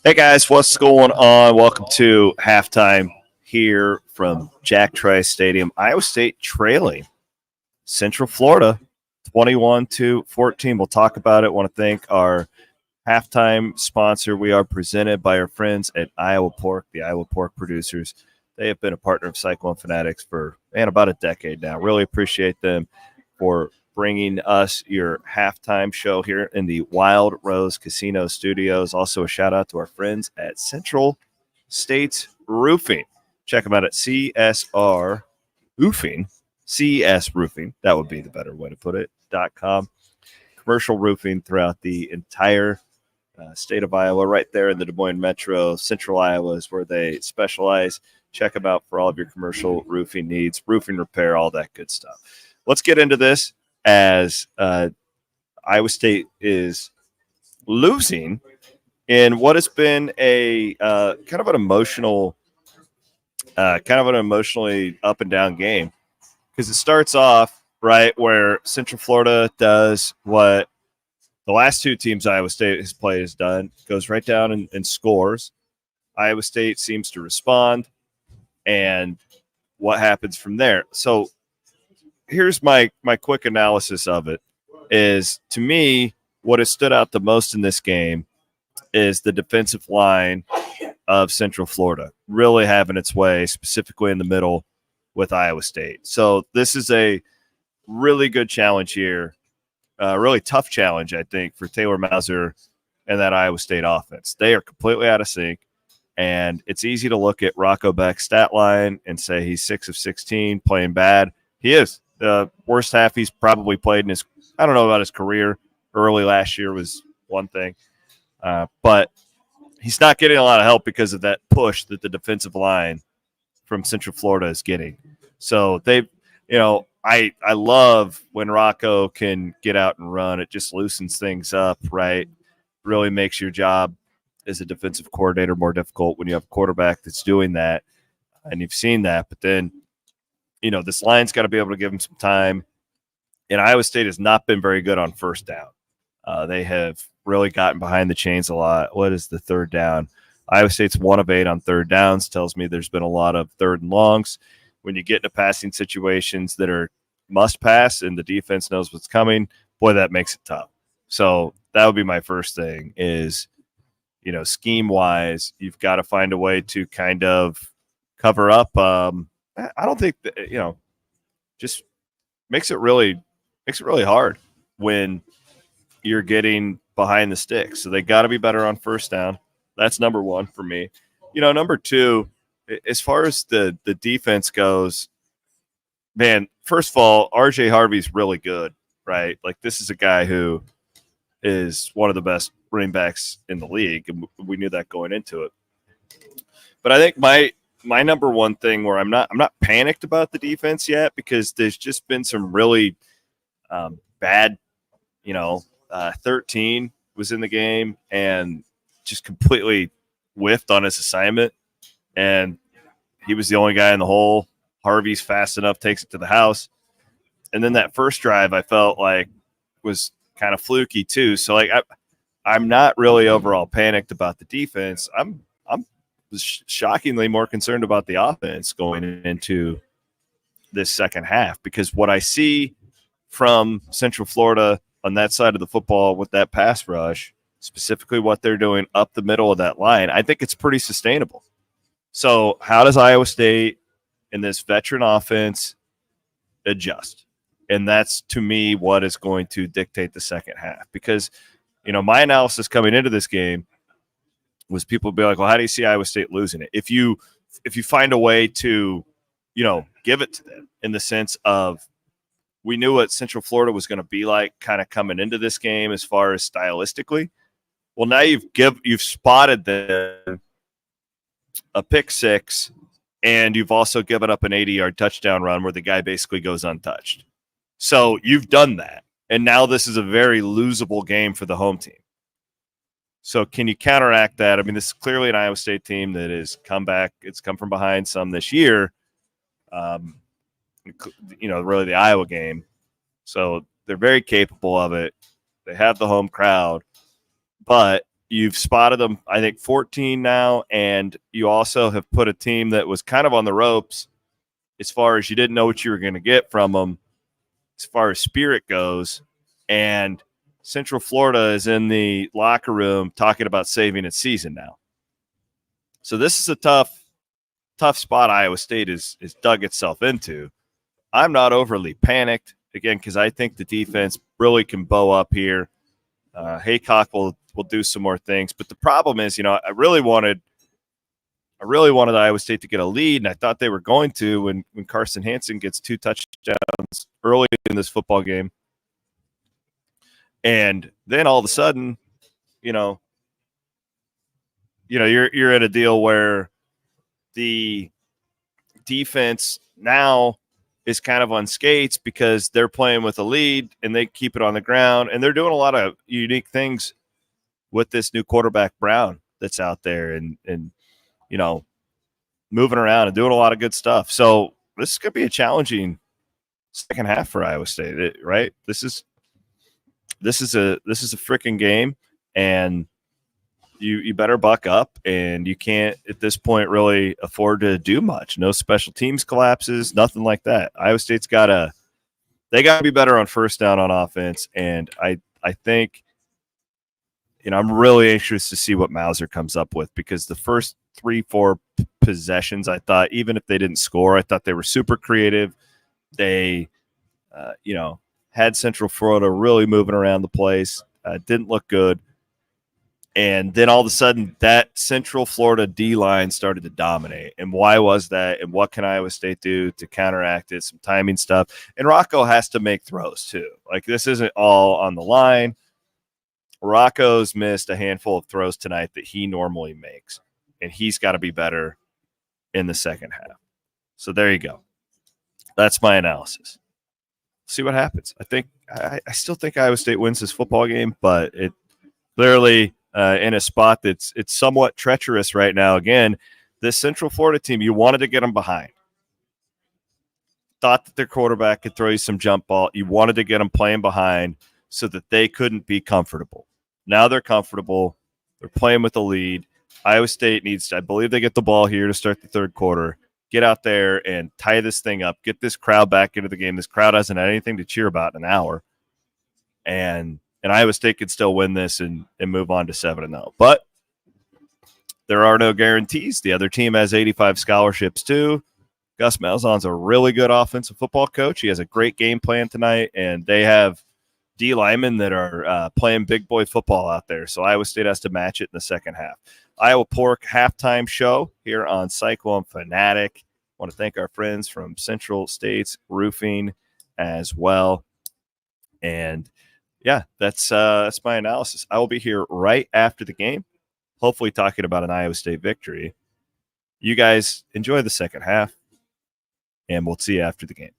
Hey guys, what's going on? Welcome to halftime here from Jack Trice Stadium. Iowa State trailing Central Florida 21-14. We'll talk about it. Want to thank our halftime sponsor. We are presented by our friends at Iowa Pork, the Iowa Pork producers. They have been a partner of Cyclone Fanatics for about a decade now. Really appreciate them for bringing us your halftime show here in the Wild Rose Casino Studios. Also, a shout out to our friends at Central States Roofing. Check them out at CSR Roofing, CS Roofing. That would be the better way to put it. .com. Commercial roofing throughout the entire state of Iowa, right there in the Des Moines Metro. Central Iowa is where they specialize. Check them out for all of your commercial roofing needs, roofing repair, all that good stuff. Let's get into this as Iowa State is losing in what has been a kind of an emotionally up and down game, because it starts off right where Central Florida does what the last two teams Iowa State has played has done, goes right down and scores. Iowa State seems to respond, and what happens from there? So here's my quick analysis of it. Is, to me, what has stood out the most in this game is the defensive line of Central Florida really having its way, specifically in the middle with Iowa State. So this is a really good challenge here, a really tough challenge, I think, for Taylor Mauser and that Iowa State offense. They are completely out of sync, and it's easy to look at Rocco Beck's stat line and say he's 6 of 16, playing bad. He is. The worst half he's probably played in his – I don't know about his career. Early last year was one thing. But he's not getting a lot of help because of that push that the defensive line from Central Florida is getting. So I love when Rocco can get out and run. It just loosens things up, right? Really makes your job as a defensive coordinator more difficult when you have a quarterback that's doing that. And you've seen that. But then, this line's got to be able to give him some time. And Iowa State has not been very good on first down. They have really gotten behind the chains a lot. What is the third down? Iowa State's 1 of 8 on third downs. Tells me there's been a lot of third and longs. When you get into passing situations that are must pass and the defense knows what's coming, boy, that makes it tough. So that would be my first thing is, scheme-wise, you've got to find a way to kind of cover up. I don't think that, just makes it really hard when you're getting behind the sticks. So they got to be better on first down. That's number one for me. Number two, as far as the defense goes, man, first of all, RJ Harvey's really good, right? Like, this is a guy who is one of the best running backs in the league, and we knew that going into it. But I think my number one thing where I'm not panicked about the defense yet, because there's just been some really bad, 13 was in the game and just completely whiffed on his assignment, and he was the only guy in the hole. Harvey's fast enough, takes it to the house. And then that first drive I felt like was kind of fluky too. So I'm not really overall panicked about the defense. I'm shockingly more concerned about the offense going into this second half, because what I see from Central Florida on that side of the football with that pass rush, specifically what they're doing up the middle of that line, I think it's pretty sustainable. So how does Iowa State in this veteran offense adjust? And that's, to me, what is going to dictate the second half. Because, my analysis coming into this game was people be like, well, how do you see Iowa State losing it? If you find a way to, give it to them, in the sense of, we knew what Central Florida was going to be like kind of coming into this game as far as stylistically. Well, now you've spotted a pick six, and you've also given up an 80-yard touchdown run where the guy basically goes untouched. So you've done that, and now this is a very losable game for the home team. So can you counteract that? I mean, this is clearly an Iowa State team that has come back. It's come from behind some this year, really the Iowa game. So they're very capable of it. They have the home crowd. But You've spotted them, I think, 14 now, and you also have put a team that was kind of on the ropes as far as you didn't know what you were going to get from them as far as spirit goes. And Central Florida is in the locker room talking about saving its season now. So this is a tough spot Iowa State is dug itself into. I'm not overly panicked, again, because I think the defense really can bow up here. Haycock will do some more things. But the problem is, I really wanted Iowa State to get a lead, and I thought they were going to when Carson Hansen gets 2 touchdowns early in this football game. And then all of a sudden, you're at a deal where the defense now is kind of on skates because they're playing with a lead and they keep it on the ground, and they're doing a lot of unique things with this new quarterback Brown that's out there and moving around and doing a lot of good stuff. So this is going to be a challenging second half for Iowa State, right? This is a freaking game, and you better buck up, and you can't at this point really afford to do much. No special teams collapses, nothing like that. Iowa State's got to be better on first down on offense, and I think I'm really anxious to see what Mauser comes up with, because the first 3-4 possessions, I thought, even if they didn't score, I thought they were super creative. They had Central Florida really moving around the place. Didn't look good. And then all of a sudden, that Central Florida D-line started to dominate. And why was that? And what can Iowa State do to counteract it? Some timing stuff. And Rocco has to make throws, too. Like, this isn't all on the line. Rocco's missed a handful of throws tonight that he normally makes. And he's got to be better in the second half. So there you go. That's my analysis. See what happens. I still think Iowa State wins this football game, but it clearly in a spot it's somewhat treacherous right now. Again, this Central Florida team, you wanted to get them behind. Thought that their quarterback could throw you some jump ball. You wanted to get them playing behind so that they couldn't be comfortable. Now they're comfortable. They're playing with the lead. Iowa State needs to, I believe they get the ball here to start the third quarter. Get out there and tie this thing up. Get this crowd back into the game. This crowd hasn't had anything to cheer about in an hour. And Iowa State could still win this and move on to 7-0. But there are no guarantees. The other team has 85 scholarships too. Gus Malzahn's a really good offensive football coach. He has a great game plan tonight, and they have D linemen that are playing big boy football out there. So Iowa State has to match it in the second half. Iowa Pork halftime show here on Cyclone Fanatic. I want to thank our friends from Central States Roofing as well. And yeah, that's my analysis. I will be here right after the game, hopefully talking about an Iowa State victory. You guys enjoy the second half, and we'll see you after the game.